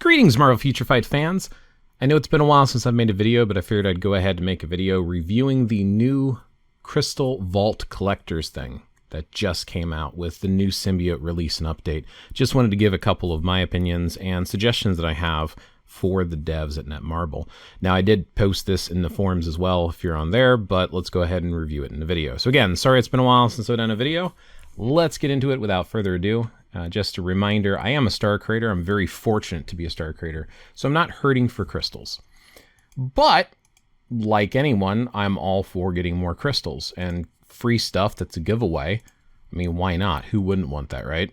Greetings, Marvel Future Fight fans. I know it's been a while since I've made a video, but I figured I'd go ahead and make a video reviewing the new Crystal Vault Collectors thing that just came out with the new Symbiote release and update. Just wanted to give a couple of my opinions and suggestions that I have for the devs at Netmarble. Now, I did post this in the forums as well if you're on there, but let's go ahead and review it in the video. So again, sorry it's been a while since I've done a video. Let's get into it without further ado. Just a reminder, I am a star creator. I'm very fortunate to be a star creator, so I'm not hurting for crystals. But, like anyone, I'm all for getting more crystals and free stuff that's a giveaway. I mean, why not? Who wouldn't want that, right?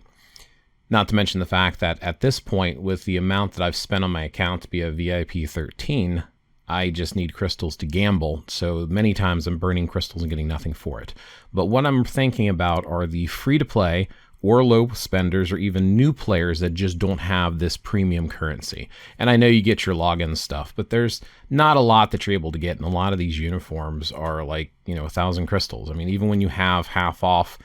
Not to mention the fact that at this point, with the amount that I've spent on my account to be a VIP 13, I just need crystals to gamble, so many times I'm burning crystals and getting nothing for it. But what I'm thinking about are the free-to-play or low spenders or even new players that just don't have this premium currency. And I know you get your login stuff, but there's not a lot that you're able to get, and a lot of these uniforms are like, 1,000 crystals. I mean, even when you have half off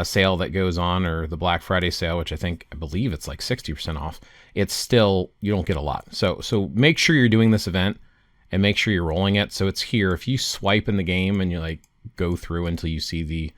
sale that goes on, or the Black Friday sale, which I believe it's like 60% off, it's still, you don't get a lot. So make sure you're doing this event and make sure you're rolling it. So it's here. If you swipe in the game and you go through until you see the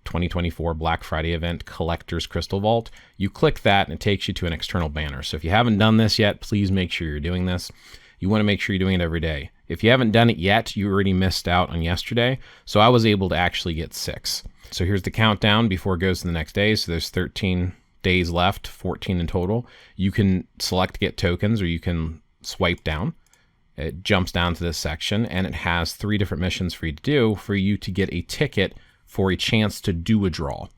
2024 Black Friday event Collectors Crystal Vault, you click that and it takes you to an external banner. So if you haven't done this yet, please make sure you're doing this. You want to make sure you're doing it every day. If you haven't done it yet, you already missed out on yesterday. So I was able to actually get 6. So here's the countdown before it goes to the next day. So there's 13 days left, 14 in total. You can select to get tokens, or you can swipe down. It jumps down to this section, and it has 3 different missions for you to do for you to get a ticket for a chance to do a draw.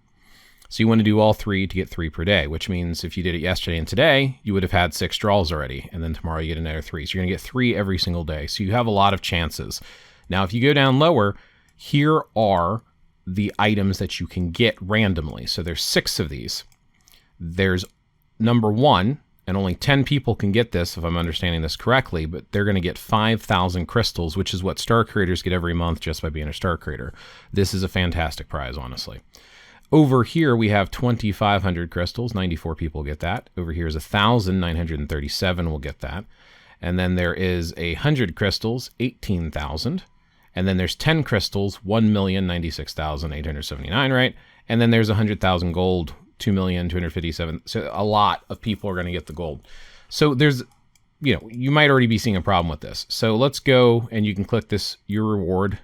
So you want to do all 3 to get 3 per day, which means if you did it yesterday and today, you would have had 6 draws already, and then tomorrow you get another 3. So you're going to get 3 every single day. So you have a lot of chances. Now, if you go down lower, here are the items that you can get randomly. So there's 6 of these. There's number 1, and only 10 people can get this, if I'm understanding this correctly, but they're going to get 5,000 crystals, which is what star creators get every month just by being a star creator. This is a fantastic prize, honestly. Over here, we have 2,500 crystals. 94 people get that. Over here is 1,937 will get that. And then there is 100 crystals, 18,000. And then there's 10 crystals, 1,096,879, right? And then there's 100,000 gold, 2,257,000. So a lot of people are going to get the gold. So there's, you might already be seeing a problem with this. So let's go, and you can click this, your reward.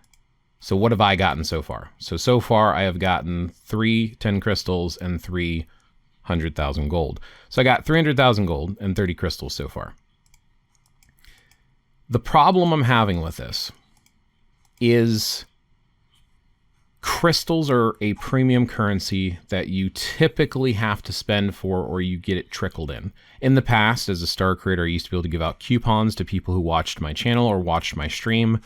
So what have I gotten so far? So far I have gotten 3 10 crystals and 300,000 gold. So I got 300,000 gold and 30 crystals so far. The problem I'm having with this is crystals are a premium currency that you typically have to spend for, or you get it trickled in. In the past, as a star creator, I used to be able to give out coupons to people who watched my channel or watched my stream.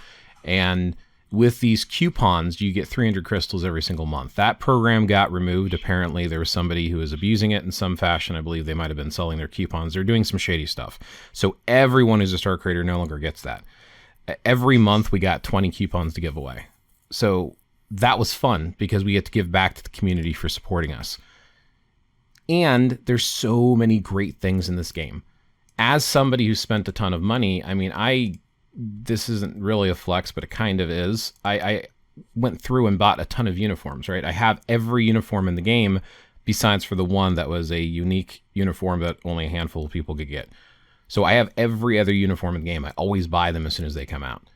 And with these coupons, you get 300 crystals every single month. That program got removed. Apparently, there was somebody who was abusing it in some fashion. I believe they might have been selling their coupons. They're doing some shady stuff. So everyone who's a star creator no longer gets that. Every month, we got 20 coupons to give away. So that was fun because we get to give back to the community for supporting us. And there's so many great things in this game. As somebody who spent a ton of money, I mean, this isn't really a flex, but it kind of is. I went through and bought a ton of uniforms, right? I have every uniform in the game besides for the one that was a unique uniform that only a handful of people could get. So I have every other uniform in the game. I always buy them as soon as they come out.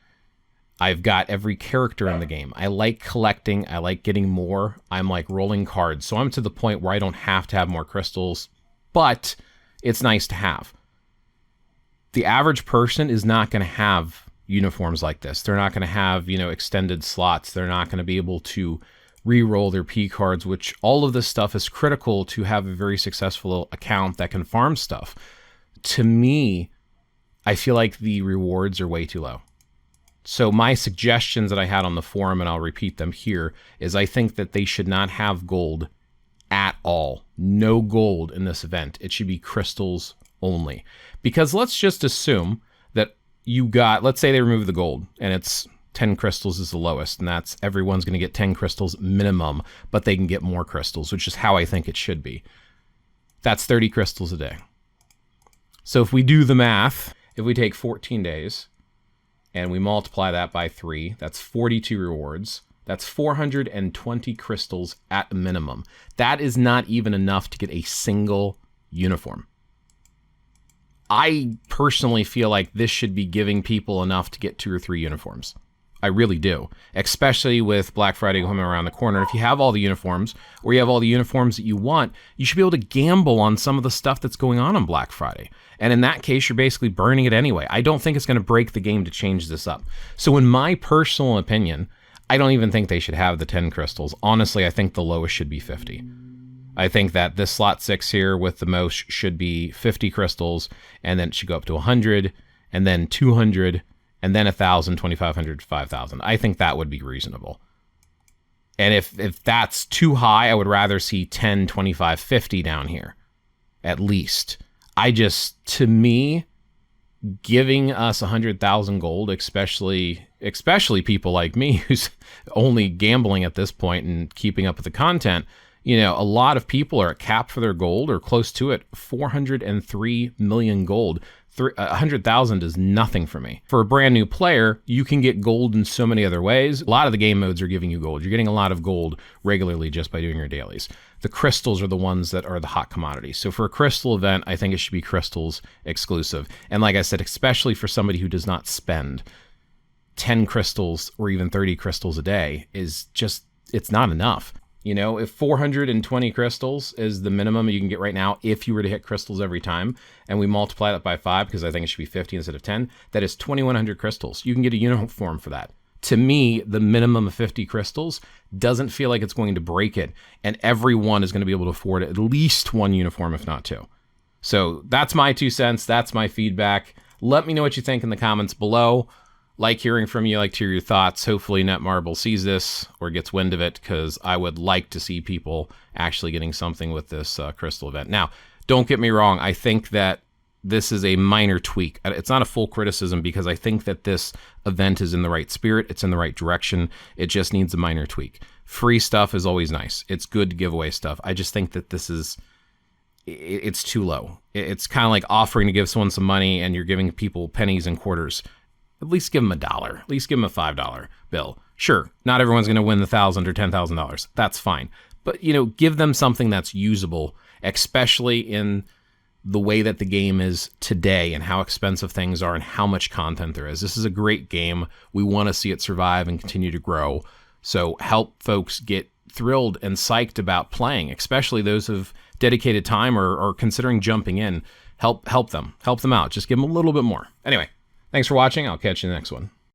I've got every character in the game. I like collecting. I like getting more. I'm like rolling cards. So I'm to the point where I don't have to have more crystals, but it's nice to have. The average person is not going to have uniforms like this. They're not going to have, extended slots. They're not going to be able to re-roll their P cards, which all of this stuff is critical to have a very successful account that can farm stuff. To me, I feel like the rewards are way too low. So my suggestions that I had on the forum, and I'll repeat them here, is I think that they should not have gold at all. No gold in this event. It should be crystals only. Because let's just assume that you got, let's say they remove the gold, and it's 10 crystals is the lowest, and that's everyone's going to get 10 crystals minimum, but they can get more crystals, which is how I think it should be. That's 30 crystals a day. So if we do the math, if we take 14 days and we multiply that by 3, that's 42 rewards. That's 420 crystals at a minimum. That is not even enough to get a single uniform. I personally feel like this should be giving people enough to get 2 or 3 uniforms. I really do, especially with Black Friday coming around the corner. If you have all the uniforms, or you have all the uniforms that you want, you should be able to gamble on some of the stuff that's going on Black Friday. And in that case, you're basically burning it anyway. I don't think it's going to break the game to change this up. So in my personal opinion, I don't even think they should have the 10 crystals. Honestly, I think the lowest should be 50. I think that this slot 6 here with the most should be 50 crystals, and then it should go up to 100, and then 200, and then 1,000, 2,500, 5,000. I think that would be reasonable. And if that's too high, I would rather see 10, 25, 50 down here, at least. To me, giving us 100,000 gold, especially people like me who's only gambling at this point and keeping up with the content, you know, a lot of people are at cap for their gold or close to it. 403 million gold. 100,000 is nothing for me. For a brand new player, you can get gold in so many other ways. A lot of the game modes are giving you gold. You're getting a lot of gold regularly just by doing your dailies. The crystals are the ones that are the hot commodity. So for a crystal event, I think it should be crystals exclusive. And like I said, especially for somebody who does not spend 10 crystals or even 30 crystals a day is just, it's not enough. You know, if 420 crystals is the minimum you can get right now, if you were to hit crystals every time, and we multiply that by 5, because I think it should be 50 instead of 10, that is 2,100 crystals. You can get a uniform for that. To me, the minimum of 50 crystals doesn't feel like it's going to break it, and everyone is going to be able to afford at least 1 uniform, if not 2. So that's my 2 cents. That's my feedback. Let me know what you think in the comments below. Like hearing from you, like to hear your thoughts. Hopefully Netmarble sees this or gets wind of it, because I would like to see people actually getting something with this crystal event. Now, don't get me wrong. I think that this is a minor tweak. It's not a full criticism, because I think that this event is in the right spirit. It's in the right direction. It just needs a minor tweak. Free stuff is always nice. It's good to give away stuff. I just think that this is, it's too low. It's kind of like offering to give someone some money and you're giving people pennies and quarters. At least give them $1. At least give them a $5 bill. Sure, not everyone's going to win the $1,000 or $10,000. That's fine. But, you know, give them something that's usable, especially in the way that the game is today and how expensive things are and how much content there is. This is a great game. We want to see it survive and continue to grow. So help folks get thrilled and psyched about playing, especially those who've dedicated time or considering jumping in. Help them out. Just give them a little bit more. Anyway. Thanks for watching. I'll catch you in the next one.